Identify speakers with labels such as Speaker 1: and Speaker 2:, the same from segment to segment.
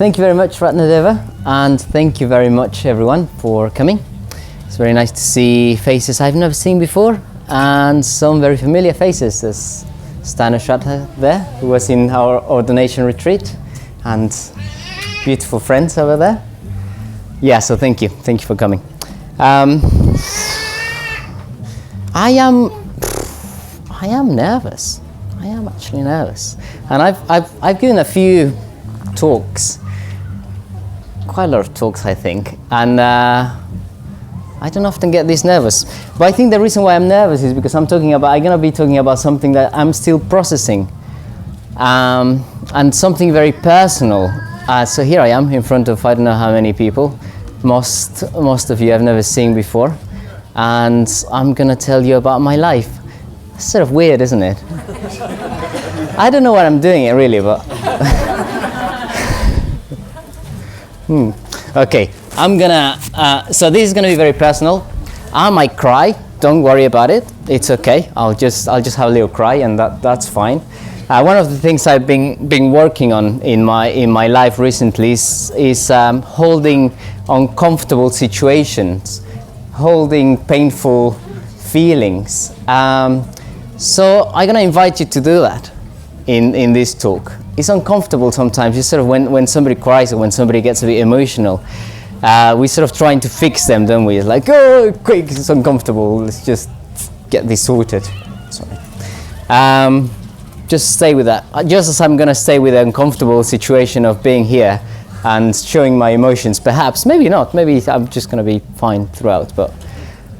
Speaker 1: Thank you very much, Ratnadeva, and thank you very much, everyone, for coming. It's very nice to see faces I've never seen before, and some very familiar faces. There's Stana Shraddha there, who was in our ordination retreat, and beautiful friends over there. Yeah, so thank you for coming. I am nervous. I am actually nervous, and I've given a few talks, quite a lot of talks, I think, and I don't often get this nervous. But I think the reason why I'm nervous is because I'm gonna be talking about something that I'm still processing, and something very personal. So here I am in front of I don't know how many people. Most of you I've never seen before, and I'm gonna tell you about my life. It's sort of weird, isn't it? I don't know what I'm doing it really, but okay. I'm gonna. So this is gonna be very personal. I might cry. Don't worry about it. It's okay. I'll just have a little cry, and that's fine. One of the things I've been working on in my life recently is holding uncomfortable situations, holding painful feelings. So I'm gonna invite you to do that in this talk. It's uncomfortable sometimes. You sort of when somebody cries or when somebody gets a bit emotional, we sort of trying to fix them, don't we? It's like, oh, quick, it's uncomfortable. Let's just get this sorted. Sorry. Just stay with that. Just as I'm gonna stay with the uncomfortable situation of being here and showing my emotions, perhaps, maybe not. Maybe I'm just gonna be fine throughout. But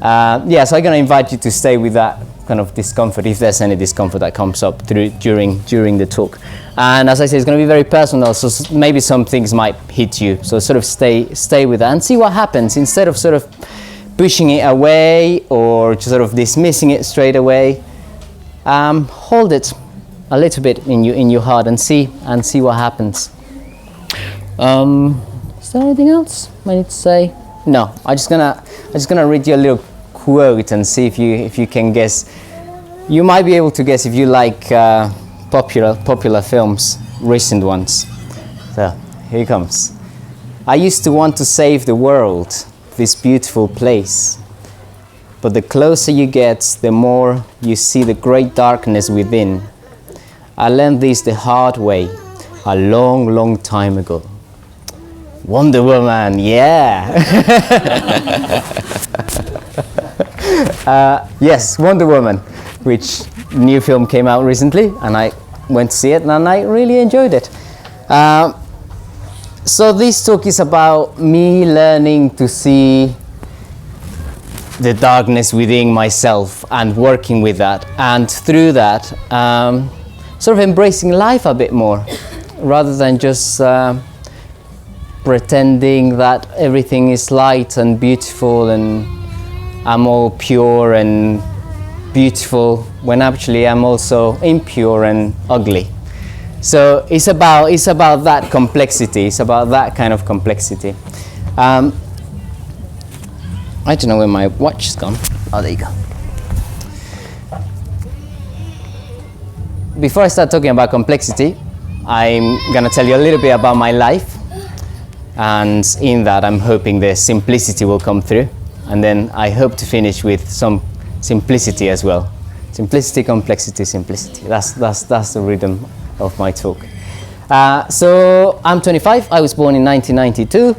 Speaker 1: yeah, so I'm gonna invite you to stay with that kind of discomfort, if there's any discomfort that comes up during the talk. And as I say, it's going to be very personal, so maybe some things might hit you. So sort of stay with that and see what happens. Instead of sort of pushing it away or sort of dismissing it straight away, hold it a little bit in your heart and see what happens. Is there anything else I need to say? No, I'm just gonna read you a little quote and see if you can guess. You might be able to guess if you like popular films, recent ones. So here it comes. I used to want to save the world, this beautiful place, but the closer you get, the more you see the great darkness within. I learned this the hard way a long time ago. Wonder Woman, yeah. Yes, Wonder Woman, which new film came out recently, and I went to see it, and I really enjoyed it. So this talk is about me learning to see the darkness within myself and working with that, and through that, sort of embracing life a bit more, rather than just pretending that everything is light and beautiful and I'm all pure and beautiful, when actually I'm also impure and ugly. So it's about that complexity. It's about that kind of complexity. I don't know where my watch has gone. Oh, there you go. Before I start talking about complexity, I'm gonna tell you a little bit about my life, and in that I'm hoping the simplicity will come through. And then I hope to finish with some simplicity as well. Simplicity, complexity, simplicity. That's the rhythm of my talk. So I'm 25. I was born in 1992.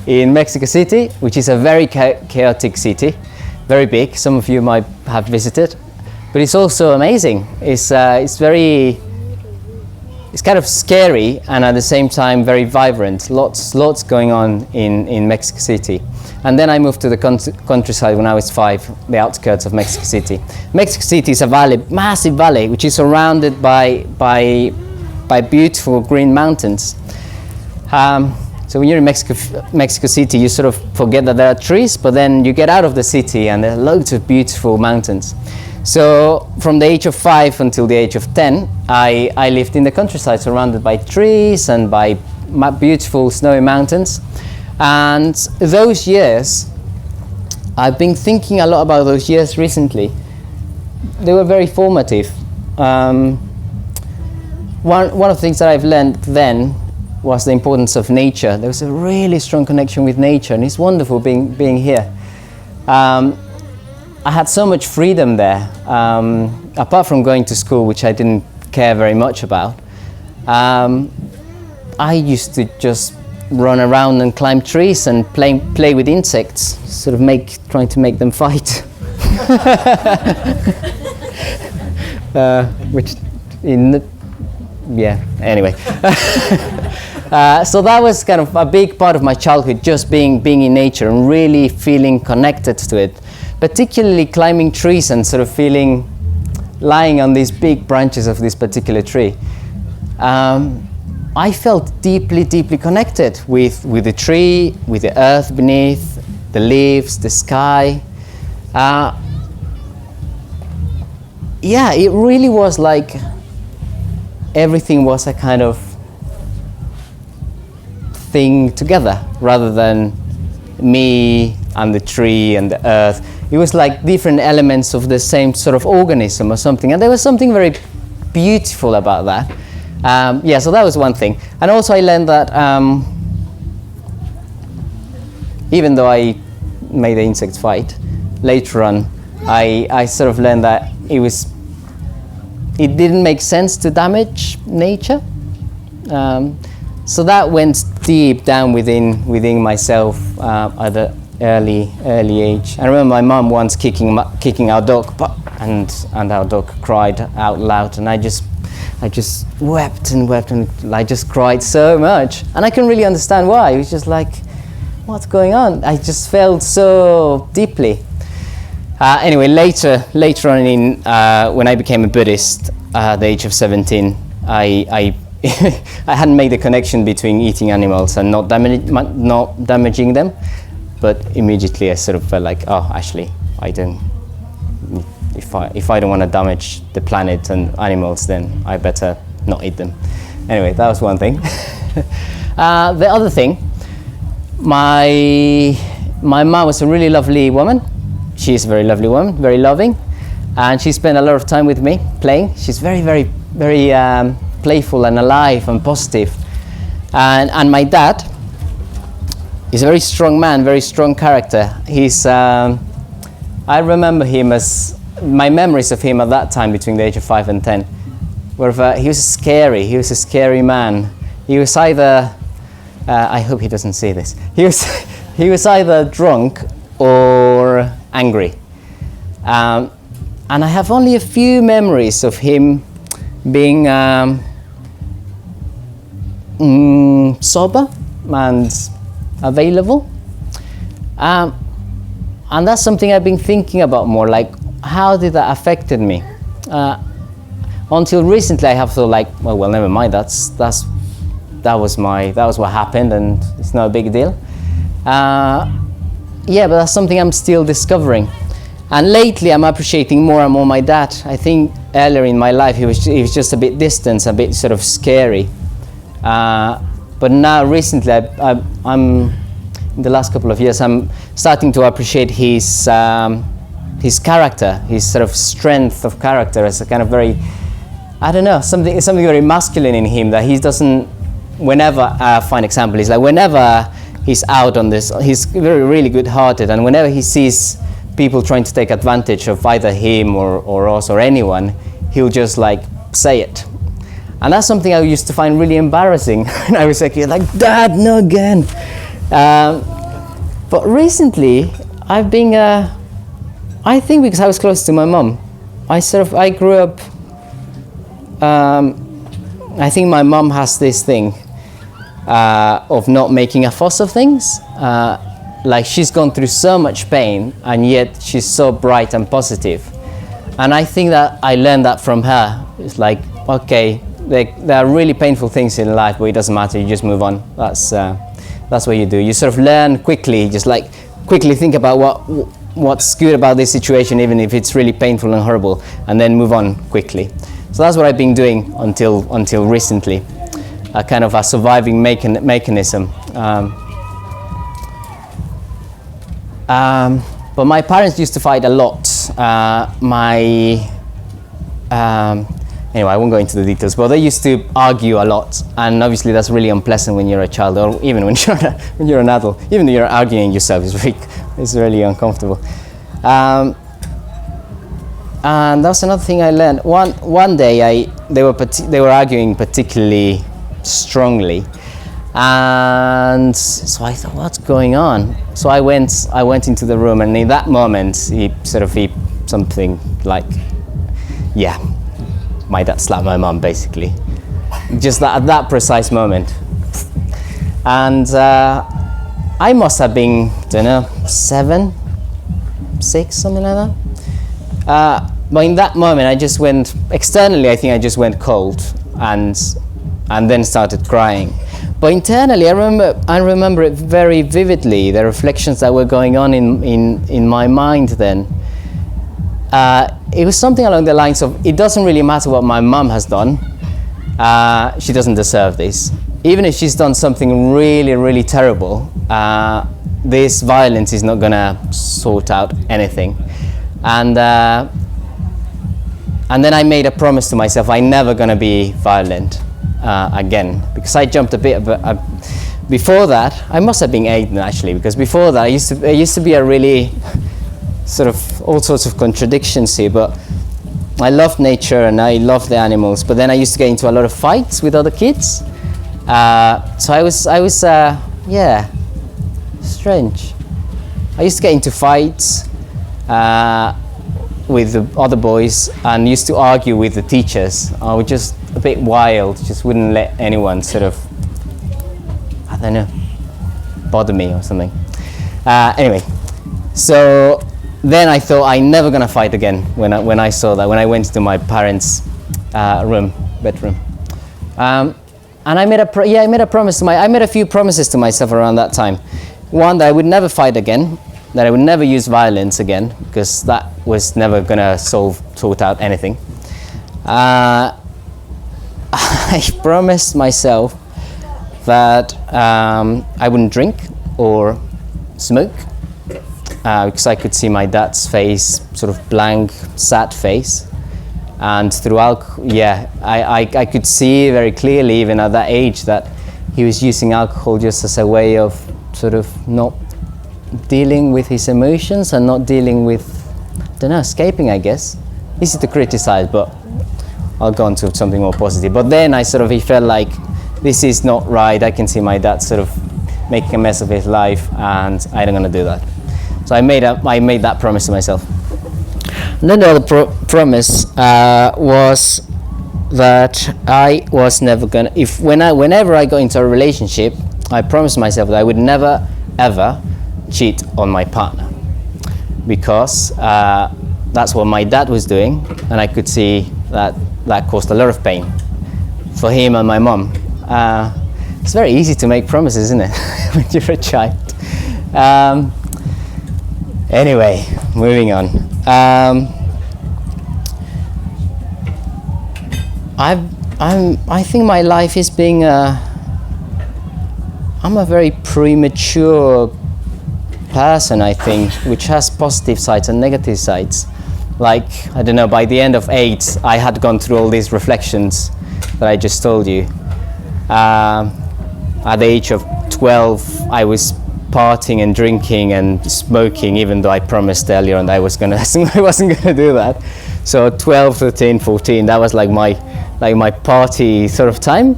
Speaker 1: In Mexico City, which is a very chaotic city, very big. Some of you might have visited, but it's also amazing. It's kind of scary and at the same time very vibrant. Lots going on in Mexico City. And then I moved to the countryside when I was 5, the outskirts of Mexico City. Mexico City is a valley, massive valley, which is surrounded by beautiful green mountains. So when you're in Mexico City, you sort of forget that there are trees, but then you get out of the city and there are loads of beautiful mountains. So from the age of 5 until the age of 10, I lived in the countryside, surrounded by trees and by beautiful snowy mountains. And those years, I've been thinking a lot about those years recently. They were very formative. one of the things that I've learned then was the importance of nature. There was a really strong connection with nature, and it's wonderful being here. I had so much freedom there, apart from going to school, which I didn't care very much about. I used to just run around and climb trees and play with insects, sort of trying to make them fight. Anyway. So that was kind of a big part of my childhood, just being in nature and really feeling connected to it, particularly climbing trees and sort of lying on these big branches of this particular tree. I felt deeply connected with the tree, with the earth beneath, the leaves, the sky. It really was like everything was a kind of thing together, rather than me and the tree and the earth. It was like different elements of the same sort of organism or something, and there was something very beautiful about that. So that was one thing. And also I learned that even though I made the insects fight, later on I sort of learned that it didn't make sense to damage nature. So that went deep down within myself at an early age. I remember my mum once kicking our dog, and our dog cried out loud, and I just wept and I just cried so much, and I couldn't really understand why. It was just like, what's going on? I just felt so deeply. Anyway, later on when I became a Buddhist at the age of 17, I hadn't made the connection between eating animals and not damaging them, but immediately I sort of felt like, oh, actually, if I don't want to damage the planet and animals, then I better not eat them. Anyway, that was one thing. The other thing, my mom was a really lovely woman. She's a very lovely woman, very loving, and she spent a lot of time with me playing. She's very, very, very playful and alive and positive. And my dad is a very strong man, very strong character. I remember him as, my memories of him at that time, between the age of 5 and 10, were he was a scary man. He was either, I hope he doesn't see this, he was either drunk or angry. And I have only a few memories of him being sober and available. And that's something I've been thinking about more, like, how did that affected me? Until recently I have thought, like, well, never mind, that was what happened, and it's not a big deal. But that's something I'm still discovering. And lately I'm appreciating more and more my dad. I think earlier in my life he was just a bit distant, a bit sort of scary. But now recently I'm in the last couple of years I'm starting to appreciate his character, his sort of strength of character, as a kind of very, I don't know, something very masculine in him, that he doesn't, whenever, a fine example is like, whenever he's out on this, he's really good-hearted, and whenever he sees people trying to take advantage of either him or us or anyone, he'll just like say it. And that's something I used to find really embarrassing. And I was like, Dad, no again. But recently, I've been, I think because I was close to my mom, I grew up, I think my mom has this thing of not making a fuss of things. Like, she's gone through so much pain, and yet she's so bright and positive. And I think that I learned that from her. It's like, okay, there are really painful things in life, but it doesn't matter, you just move on. That's what you do. You sort of learn quickly, just like quickly think about what's good about this situation, even if it's really painful and horrible, and then move on quickly. So that's what I've been doing until recently, a kind of a surviving mechanism. But my parents used to fight a lot. anyway, I won't go into the details, but they used to argue a lot, and obviously that's really unpleasant when you're a child, or even when you're an adult. Even though you're arguing yourself, it's really uncomfortable. And that's another thing I learned. One day they were arguing particularly strongly, and so I thought, what's going on? So I went into the room, and in that moment he something like, yeah, my dad slapped my mum, basically, just at that precise moment. And I must have been, don't know, 7, 6, something like that. But in that moment, I just went externally. I think I just went cold, and then started crying. But internally, I remember it very vividly. The reflections that were going on in my mind then. It was something along the lines of, it doesn't really matter what my mum has done. She doesn't deserve this. Even if she's done something really, really terrible, this violence is not gonna sort out anything. And then I made a promise to myself, I'm never gonna be violent again, because I jumped a bit. Before that, I must have been 8 actually, because before that I used to be a really sort of all sorts of contradictions here, but I love nature and I love the animals, but then I used to get into a lot of fights with other kids. So I was yeah, strange. I used to get into fights with the other boys, and used to argue with the teachers. I was just a bit wild, just wouldn't let anyone sort of, I don't know, bother me or something. Anyway, so then I thought I'm never gonna fight again when I saw that, when I went to my parents' bedroom. And I made a few promises to myself around that time. One, that I would never fight again, that I would never use violence again, because that was never gonna sort out anything. I promised myself that I wouldn't drink or smoke, because I could see my dad's face, sort of blank, sad face. And through alcohol, yeah, I could see very clearly, even at that age, that he was using alcohol just as a way of sort of not dealing with his emotions and not dealing with, I don't know, escaping, I guess. Easy to criticize, but I'll go on to something more positive. But then he felt like, this is not right. I can see my dad sort of making a mess of his life, and I'm not going to do that. So I made that promise to myself. And then the other promise was that I was never gonna, whenever I got into a relationship, I promised myself that I would never ever cheat on my partner, because that's what my dad was doing, and I could see that caused a lot of pain for him and my mum. It's very easy to make promises, isn't it, when you're a child? Anyway, moving on. I think my life is being I'm a very premature person, I think, which has positive sides and negative sides. Like, I don't know, by the end of 8, I had gone through all these reflections that I just told you. At the age of 12, I was partying and drinking and smoking, even though I promised earlier on that I wasn't gonna do that. So 12, 13, 14, that was like my party sort of time.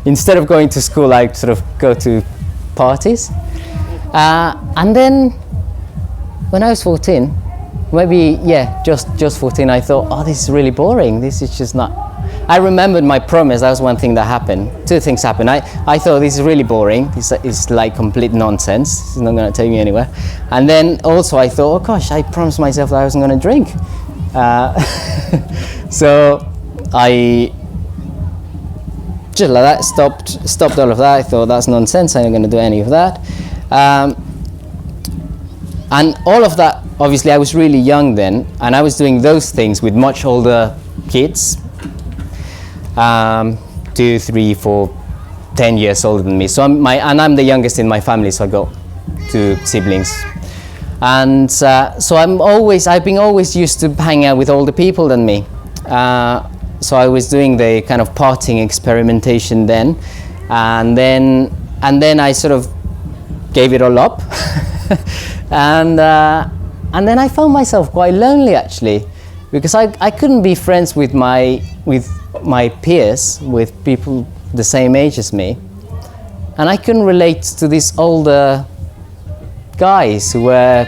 Speaker 1: Instead of going to school, I'd sort of go to parties. And then when I was 14, maybe, yeah, just 14, I thought, oh, this is really boring. This is just not. I remembered my promise. That was one thing that happened. 2 things happened. I thought, this is really boring. It's like complete nonsense. It's not going to take me anywhere. And then also I thought, oh gosh, I promised myself that I wasn't going to drink. So I just like that stopped all of that. I thought, that's nonsense. I'm not going to do any of that. And all of that, obviously, I was really young then, and I was doing those things with much older kids. 2, 3, 4, 10 years older than me. So I'm the youngest in my family, so I got 2 siblings. And so I've been always used to hang out with older people than me. So I was doing the kind of partying experimentation then, and then I sort of gave it all up, and then I found myself quite lonely actually, because I couldn't be friends with my peers, with people the same age as me, and I couldn't relate to these older guys who were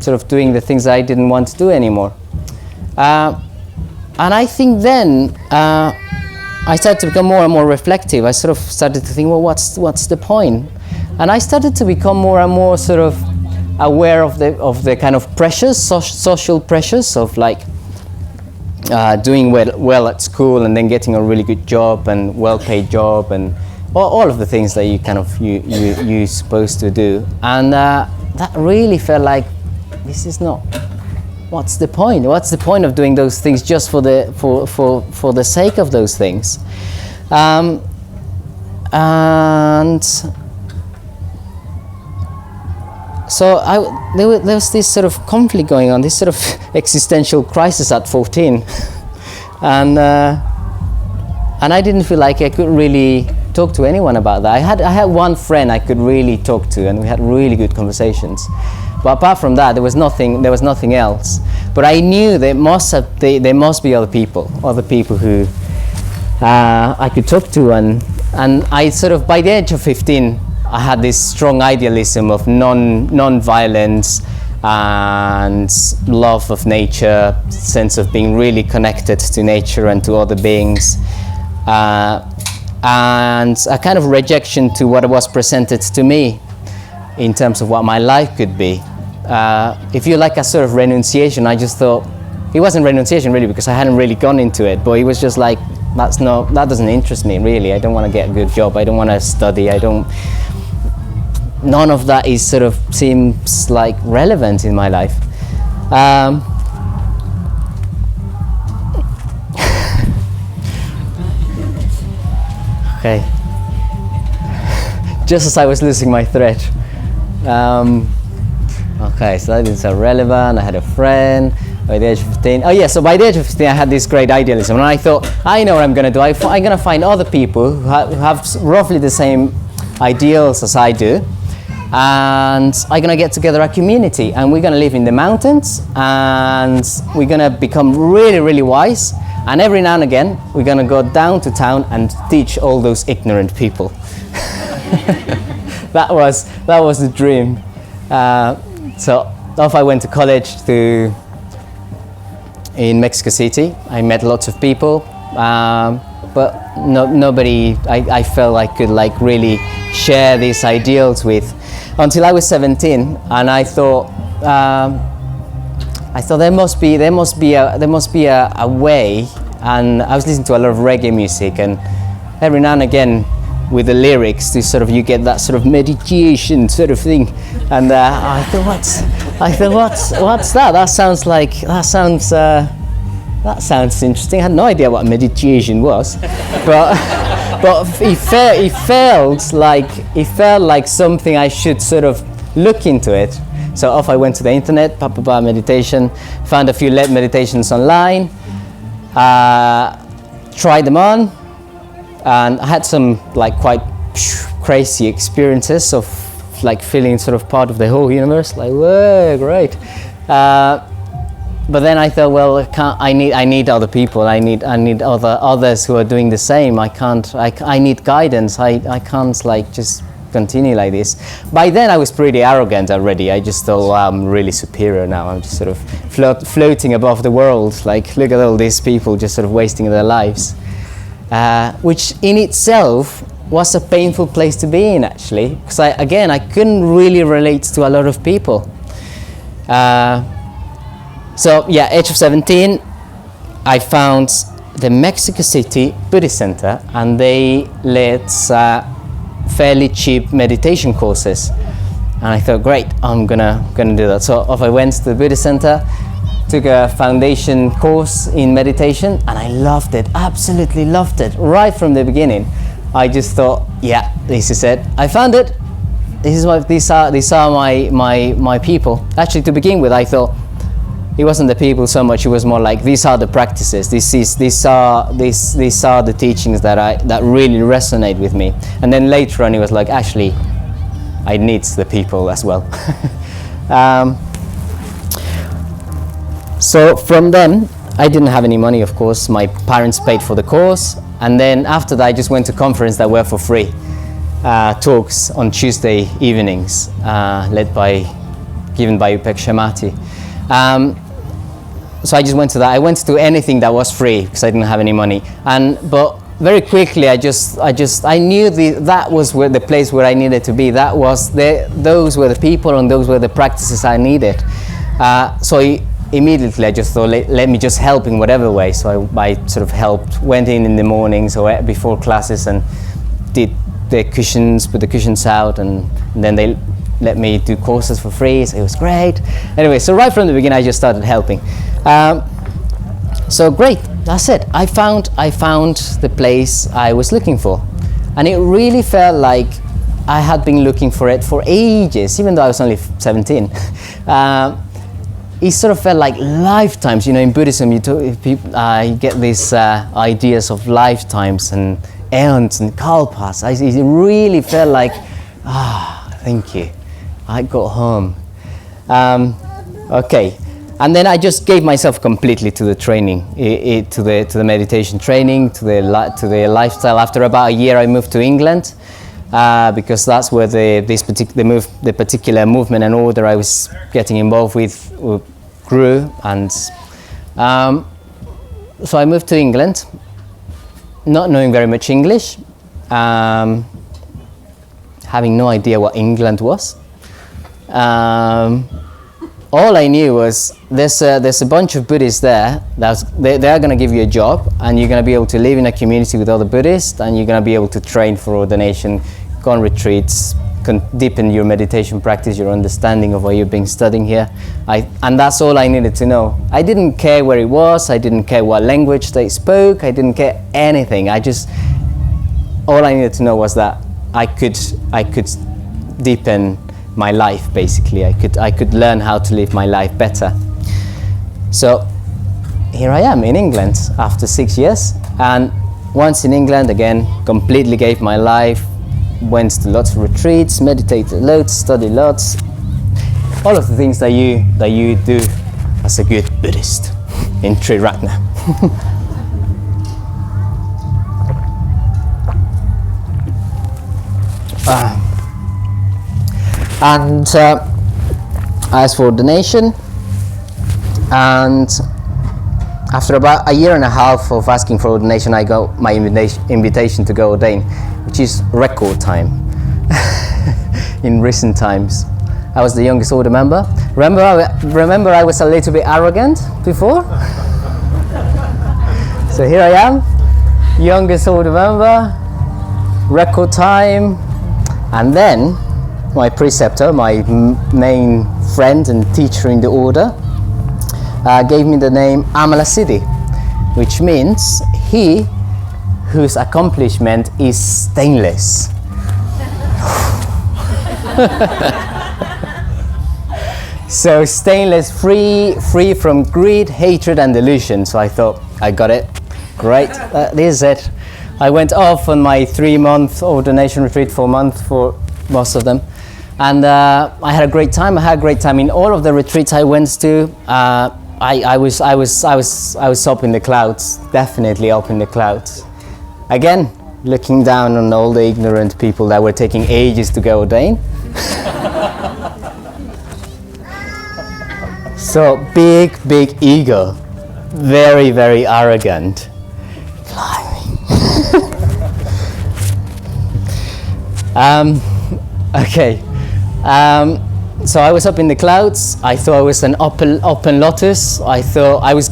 Speaker 1: sort of doing the things I didn't want to do anymore. And I think then I started to become more and more reflective. I sort of started to think, well, what's the point? And I started to become more and more sort of aware of the kind of pressures, social pressures of like doing well at school and then getting a really good job and well-paid job and all of the things that you kind of you're supposed to do. And that really felt like, this is not. What's the point? What's the point of doing those things just for the sake of those things? And so there was this sort of conflict going on, this sort of existential crisis at 14, and I didn't feel like I could really talk to anyone about that. I had one friend I could really talk to, and we had really good conversations. But apart from that, there was nothing else. But I knew there must be other people who I could talk to, and I sort of, by the age of 15, I had this strong idealism of non-violence and love of nature, sense of being really connected to nature and to other beings, and a kind of rejection to what was presented to me in terms of what my life could be. If you like a sort of renunciation, I just thought, it wasn't renunciation really because I hadn't really gone into it, but it was just like, that doesn't interest me really. I don't want to get a good job, I don't want to study, none of that is sort of seems like relevant in my life. Okay. Just as I was losing my thread. Okay, so that is relevant. I had a friend by the age of 15. Oh yeah, so by the age of 15 I had this great idealism, and I thought, I know what I'm going to do. I'm going to find other people who have roughly the same ideals as I do, and I'm going to get together a community, and we're going to live in the mountains, and we're going to become really, really wise, and every now and again we're going to go down to town and teach all those ignorant people. That was the dream. So off I went to college in Mexico City. I met lots of people, but nobody I felt I could like really share these ideals with, until I was 17, and I thought there must be a way. And I was listening to a lot of reggae music, and every now and again, with the lyrics, you get that sort of meditation sort of thing, and I thought, what's that? That sounds interesting. I had no idea what meditation was, but it felt like something I should sort of look into it. So off I went to the internet, meditation, found a few meditations online, tried them on. And I had some like quite crazy experiences of like feeling sort of part of the whole universe, like whoa, great. But then I thought, well, I need other people. I need others who are doing the same. I need guidance. I can't like just continue like this. By then I was pretty arrogant already. I just thought, well, I'm really superior now. I'm just sort of floating above the world. Like, look at all these people just sort of wasting their lives. Which in itself was a painful place to be in, actually, because I couldn't really relate to a lot of people. So yeah, age of 17, I found the Mexico City Buddhist Center, and they let fairly cheap meditation courses, and I thought, great, I'm gonna do that. So off I went to the Buddhist Center, took a foundation course in meditation, and I loved it, absolutely loved it, right from the beginning. I just thought, yeah, this is it. I found it, these are my people. Actually, to begin with, I thought it wasn't the people so much. It was more like, these are the practices. These are the teachings that really resonate with me. And then later on, it was like, actually, I need the people as well. So from then, I didn't have any money, of course. My parents paid for the course, and then after that, I just went to conferences that were for free. Talks on Tuesday evenings, given by Upek Shemati. So I just went to that. I went to anything that was free because I didn't have any money. But very quickly, I knew that was the place where I needed to be. Those were the people and those were the practices I needed. So immediately I just thought, let me just help in whatever way. So I sort of helped, went in the mornings or before classes and did the cushions, put the cushions out, and then they let me do courses for free, so it was great. Anyway, so right from the beginning I just started helping. So great, that's it. I found the place I was looking for, and it really felt like I had been looking for it for ages, even though I was only 17. It sort of felt like lifetimes. You know, in Buddhism you get these ideas of lifetimes and aeons and kalpas. It really felt like, thank you, I got home. Okay, and then I just gave myself completely to the training, to the meditation training, to the lifestyle. After about a year, I moved to England because that's where the particular movement and order I was getting involved with grew, and so I moved to England, not knowing very much English, having no idea what England was. All I knew was there's a bunch of Buddhists there. They're going to give you a job, and you're going to be able to live in a community with other Buddhists, and you're going to be able to train for ordination, go on retreats, deepen your meditation practice, your understanding of what you've been studying here. And that's all I needed to know. I didn't care where it was. I didn't care what language they spoke. I didn't care anything. All I needed to know was that I could deepen my life, basically. I could learn how to live my life better. So here I am in England after 6 years, and once in England again, completely gave my life, went to lots of retreats, meditated lots, studied lots, all of the things that you do as a good Buddhist in Triratna. And as for ordination, and after about a year and a half of asking for ordination, I got my invitation to go ordain, which is record time in recent times. I was the youngest order member. Remember I was a little bit arrogant before? So here I am, youngest order member, record time, and then my preceptor, my main friend and teacher in the order, gave me the name Amalasiddhi, which means he whose accomplishment is stainless. So stainless, free from greed, hatred and delusion. So I thought, I got it, great, this is it. I went off on my 3-month ordination retreat, 4 months for most of them, and I had a great time. In all of the retreats I went to. I was up in the clouds, definitely up in the clouds. Again, looking down on all the ignorant people that were taking ages to go ordain. So big ego, very arrogant. Okay. So I was up in the clouds. I thought I was an open lotus. I thought I was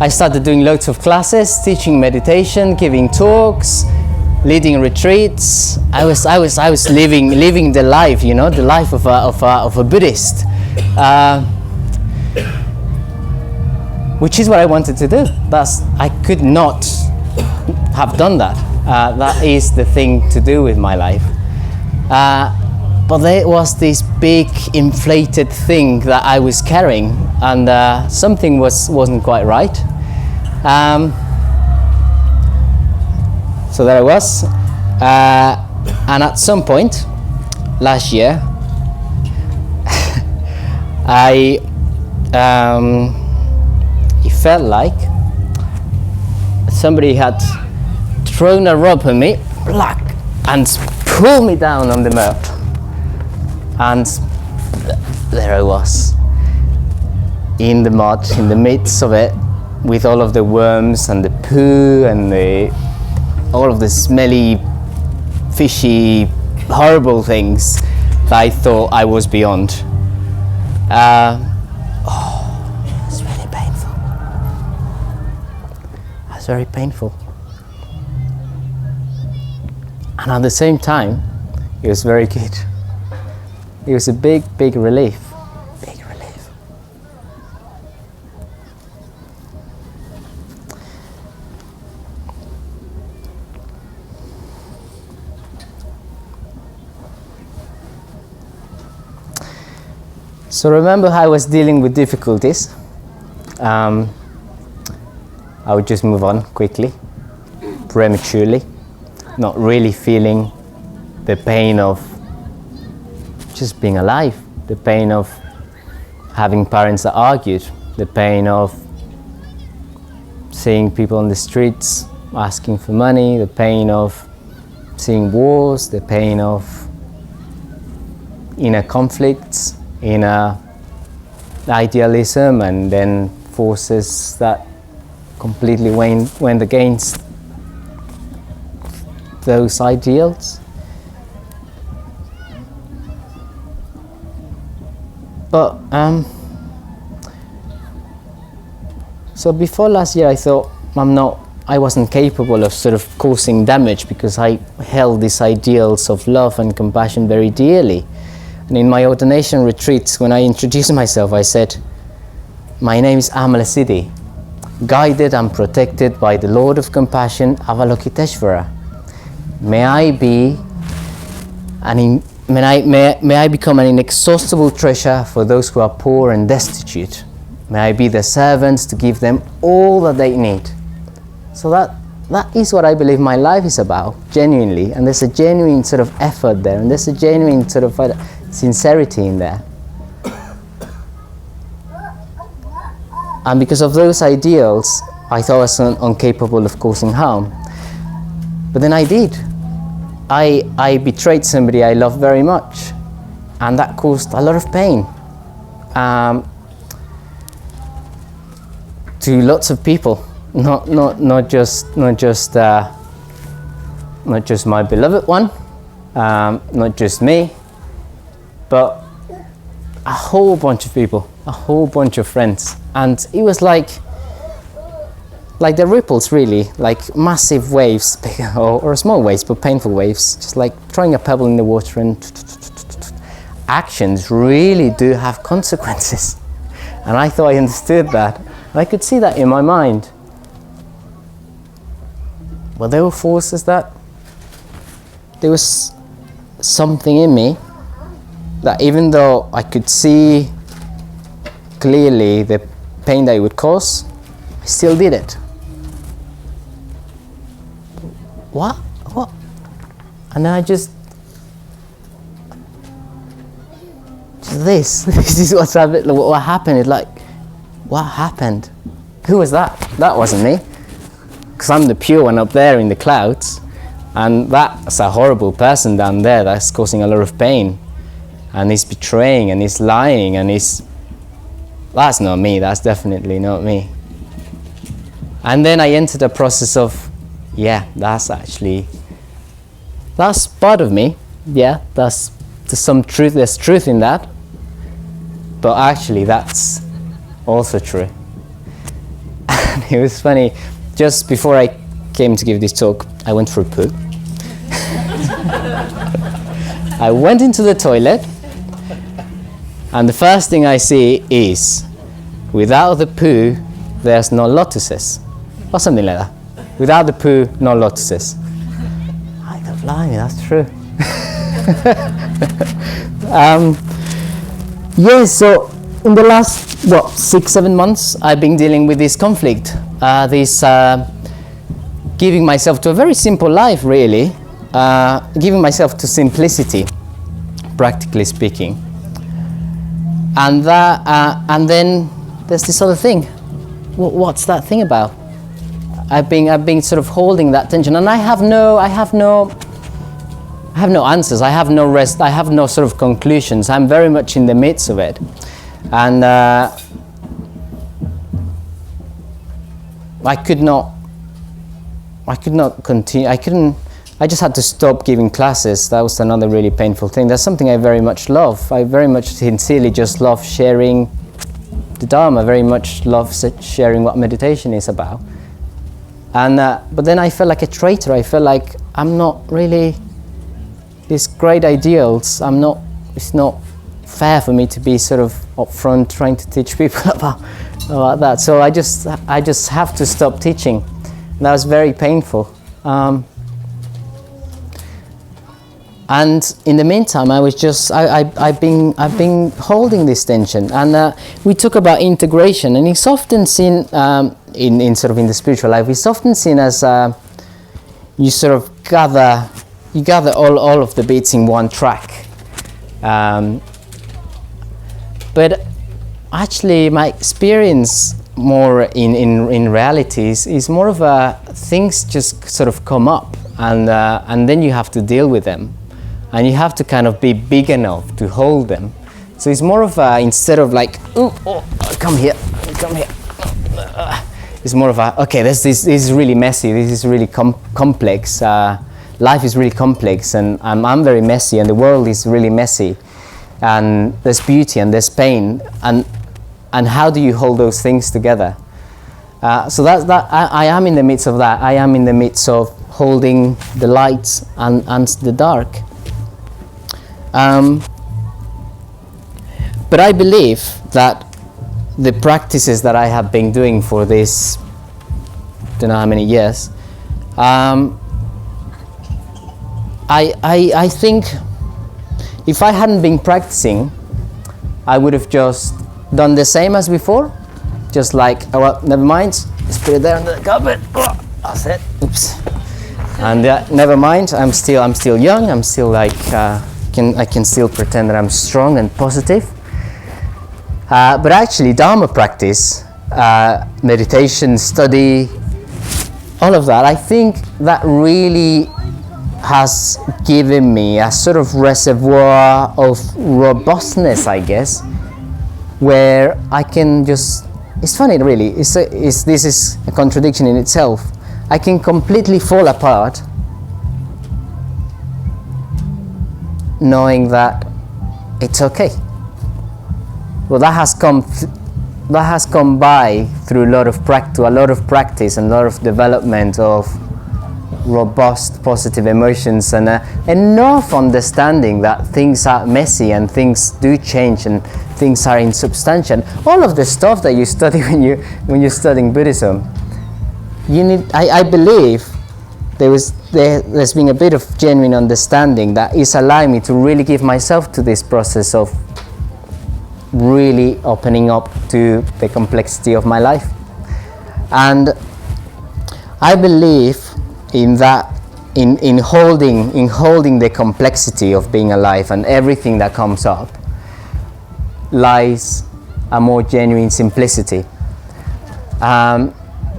Speaker 1: I started doing loads of classes, teaching meditation, giving talks, leading retreats. I was living the life, you know, the life of a Buddhist, which is what I wanted to do. I could not have done that. That is the thing to do with my life. but there was this big inflated thing that I was carrying, and something wasn't quite right. So there I was, and at some point last year, it felt like somebody had thrown a rope on me, and pulled me down on the mud. And there I was, in the mud, in the midst of it, with all of the worms and the poo and all of the smelly, fishy, horrible things that I thought I was beyond. It's really painful. That's very painful. And at the same time, it was very good. It was a big, big relief. Big relief. So remember how I was dealing with difficulties. I would just move on quickly, prematurely, not really feeling the pain of just being alive, the pain of having parents that argued, the pain of seeing people on the streets asking for money, the pain of seeing wars, the pain of inner conflicts, inner idealism, and then forces that completely went against those ideals. But so before last year, I thought I wasn't capable of sort of causing damage, because I held these ideals of love and compassion very dearly. And in my ordination retreats, when I introduced myself, I said, "My name is Amalasiddhi, guided and protected by the Lord of Compassion, Avalokiteshvara. May I become an inexhaustible treasure for those who are poor and destitute. May I be their servants to give them all that they need." So that is what I believe my life is about, genuinely. And there's a genuine sort of effort there, and there's a genuine sort of sincerity in there. And because of those ideals, I thought I was incapable of causing harm. But then I did. I betrayed somebody I love very much, and that caused a lot of pain to lots of people, not just my beloved one, not just me, but a whole bunch of people, a whole bunch of friends. And it was like the ripples, really, like massive waves, or small waves, but painful waves, just like throwing a pebble in the water. And actions really do have consequences. And I thought I understood that. I could see that in my mind. But there were forces that there was something in me that, even though I could see clearly the pain that it would cause, I still did it. What? And then I just this is what happened. It's like, what happened? Who was that? That wasn't me, because I'm the pure one up there in the clouds, and that's a horrible person down there that's causing a lot of pain, and he's betraying, and he's lying, and that's not me. That's definitely not me. And then I entered a process of, that's part of me. There's some truth. There's truth in that, but actually that's also true. And it was funny. Just before I came to give this talk, I went for a poo. I went into the toilet, and the first thing I see is, without the poo, there's no lotuses, or something like that. Without the poo, no lotuses. I thought, blimey, that's true. Yes, so in the last 6-7 months I've been dealing with this conflict, this giving myself to a very simple life, really, giving myself to simplicity, practically speaking, and then there's this other thing. What's that thing about? I've been sort of holding that tension, and I have no answers. I have no rest. I have no sort of conclusions. I'm very much in the midst of it, and I could not continue. I just had to stop giving classes. That was another really painful thing. That's something I very much love. I very much sincerely just love sharing the Dharma. I very much love sharing what meditation is about. And but then I felt like a traitor. I felt like I'm not really these great ideals. It's not fair for me to be sort of up front trying to teach people about that. So I just have to stop teaching. And that was very painful. And in the meantime, I've been holding this tension. And we talk about integration, and it's often seen in sort of in the spiritual life. It's often seen as you sort of gather all of the beats in one track. But actually, my experience more in realities is more of things just sort of come up, and then you have to deal with them, and you have to kind of be big enough to hold them. So it's more of instead of like, come here. It's more of okay, this is really messy. This is really complex. Life is really complex, and I'm very messy, and the world is really messy, and there's beauty and there's pain, and how do you hold those things together? So that I am in the midst of that. I am in the midst of holding the lights and the dark. But I believe that the practices that I have been doing for this, don't know how many years, I think if I hadn't been practicing, I would have just done the same as before, just like, oh well, never mind, just put it there under the cupboard. Oh, that's it. Oops. And never mind. I'm still young. I'm still like I can still pretend that I'm strong and positive. But actually, Dharma practice, meditation, study, all of that, I think that really has given me a sort of reservoir of robustness, I guess, where I can just, it's funny really, this is a contradiction in itself. I can completely fall apart knowing that it's okay. Well, that has come by through a lot of practice and a lot of development of robust positive emotions, and enough understanding that things are messy and things do change and things are insubstantial. All of the stuff that you study when you're studying Buddhism, you need. I believe there's been a bit of genuine understanding that is allowing me to really give myself to this process of really opening up to the complexity of my life. And I believe in that, in holding the complexity of being alive and everything that comes up, lies a more genuine simplicity.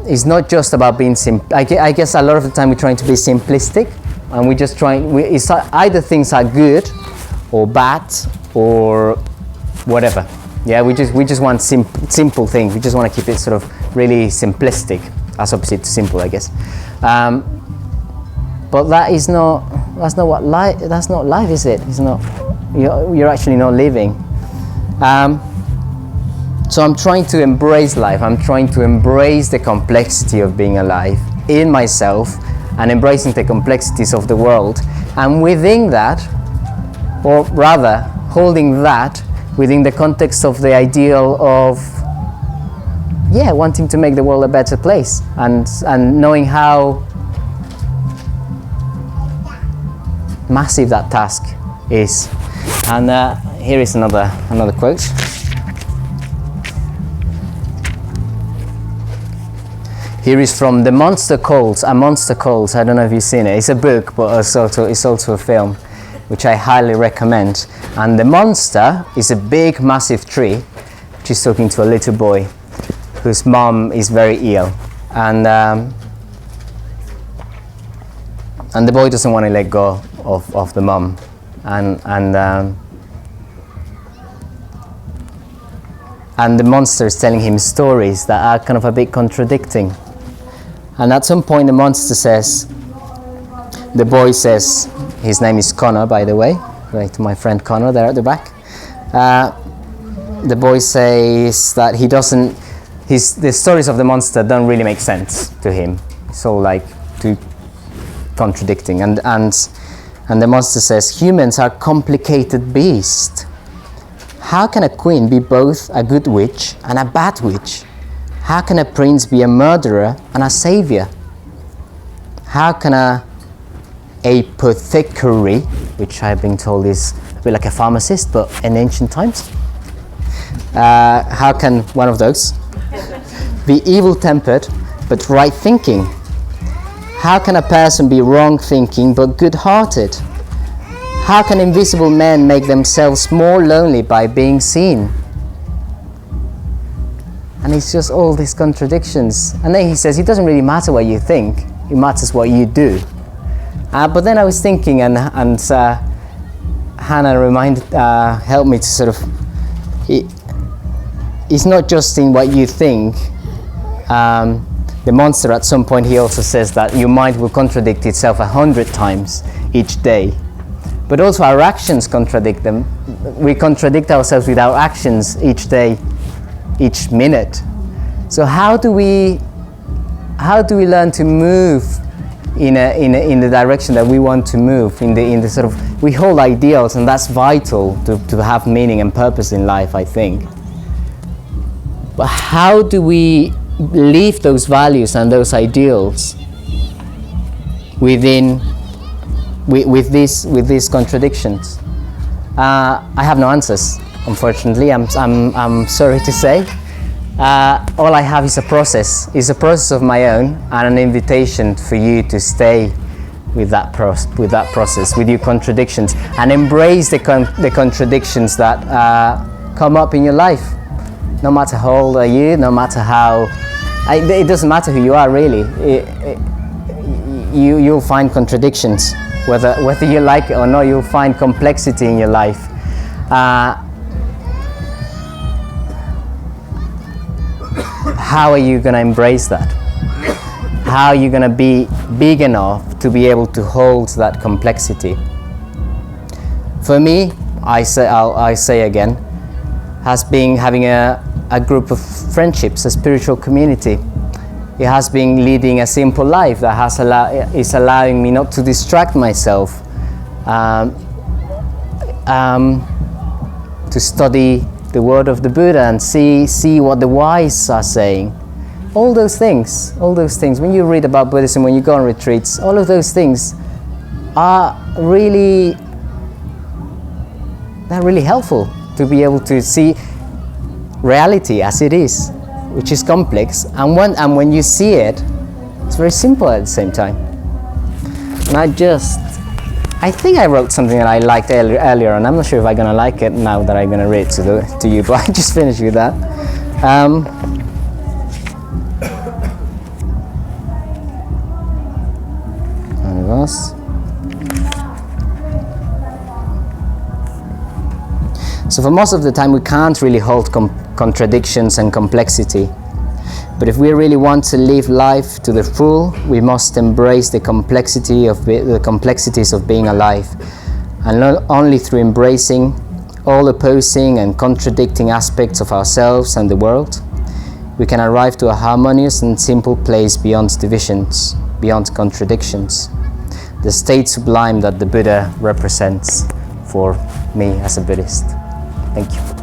Speaker 1: It's not just about being I guess a lot of the time we're trying to be simplistic, and we just it's either things are good or bad or whatever. Yeah, we just want simple things. We just want to keep it sort of really simplistic, as opposite to simple, I guess. But that's not life, is it? It's not. You're actually not living. So I'm trying to embrace life. I'm trying to embrace the complexity of being alive in myself, and embracing the complexities of the world. And within that, or rather, holding that within the context of the ideal of, wanting to make the world a better place, and knowing how massive that task is. And here is another quote. Here is from The Monster Calls, A Monster Calls. I don't know if you've seen it. It's a book, but it's also a film, which I highly recommend. And the monster is a big, massive tree, which is talking to a little boy whose mom is very ill. And the boy doesn't want to let go of the mom. And the monster is telling him stories that are kind of a bit contradicting. And at some point the monster says, the boy says, his name is Connor, by the way, right, to my friend Connor there at the back. The boy says that he doesn't, the stories of the monster don't really make sense to him. It's all like too contradicting. And the monster says, humans are complicated beasts. How can a queen be both a good witch and a bad witch? How can a prince be a murderer and a savior? How can a apothecary, which I've been told is a bit like a pharmacist, but in ancient times, how can one of those be evil-tempered but right-thinking? How can a person be wrong-thinking but good-hearted? How can invisible men make themselves more lonely by being seen? And it's just all these contradictions. And then he says, it doesn't really matter what you think, it matters what you do. But then I was thinking, and Hannah helped me to sort of, it's not just in what you think. The monster, at some point, he also says that your mind will contradict itself 100 times each day. But also our actions contradict them. We contradict ourselves with our actions each day, each minute. So how do we learn to move in the direction that we want to move? In the sort of, we hold ideals, and that's vital to have meaning and purpose in life, I think. But how do we live those values and those ideals with these contradictions? I have no answers, unfortunately. I'm sorry to say. All I have is a process. It's a process of my own, and an invitation for you to stay with that process, with your contradictions, and embrace the contradictions that come up in your life. No matter how old are you, no matter how, it doesn't matter who you are really. You'll find contradictions, whether you like it or not. You'll find complexity in your life. How are you going to embrace that? How are you going to be big enough to be able to hold that complexity? For me, I say again, has been having a group of friendships, a spiritual community. It has been leading a simple life that is allowing me not to distract myself, to study the word of the Buddha and see what the wise are saying. All those things. When you read about Buddhism, when you go on retreats, all of those things are really helpful to be able to see reality as it is, which is complex, and when you see it, it's very simple at the same time. And I think I wrote something that I liked earlier, and I'm not sure if I'm going to like it now that I'm going to read to you, but I just finished with that. And it was. So for most of the time we can't really hold contradictions and complexity. But if we really want to live life to the full, we must embrace the complexities of being alive. And not only through embracing all opposing and contradicting aspects of ourselves and the world, we can arrive to a harmonious and simple place beyond divisions, beyond contradictions. The state sublime that the Buddha represents for me as a Buddhist. Thank you.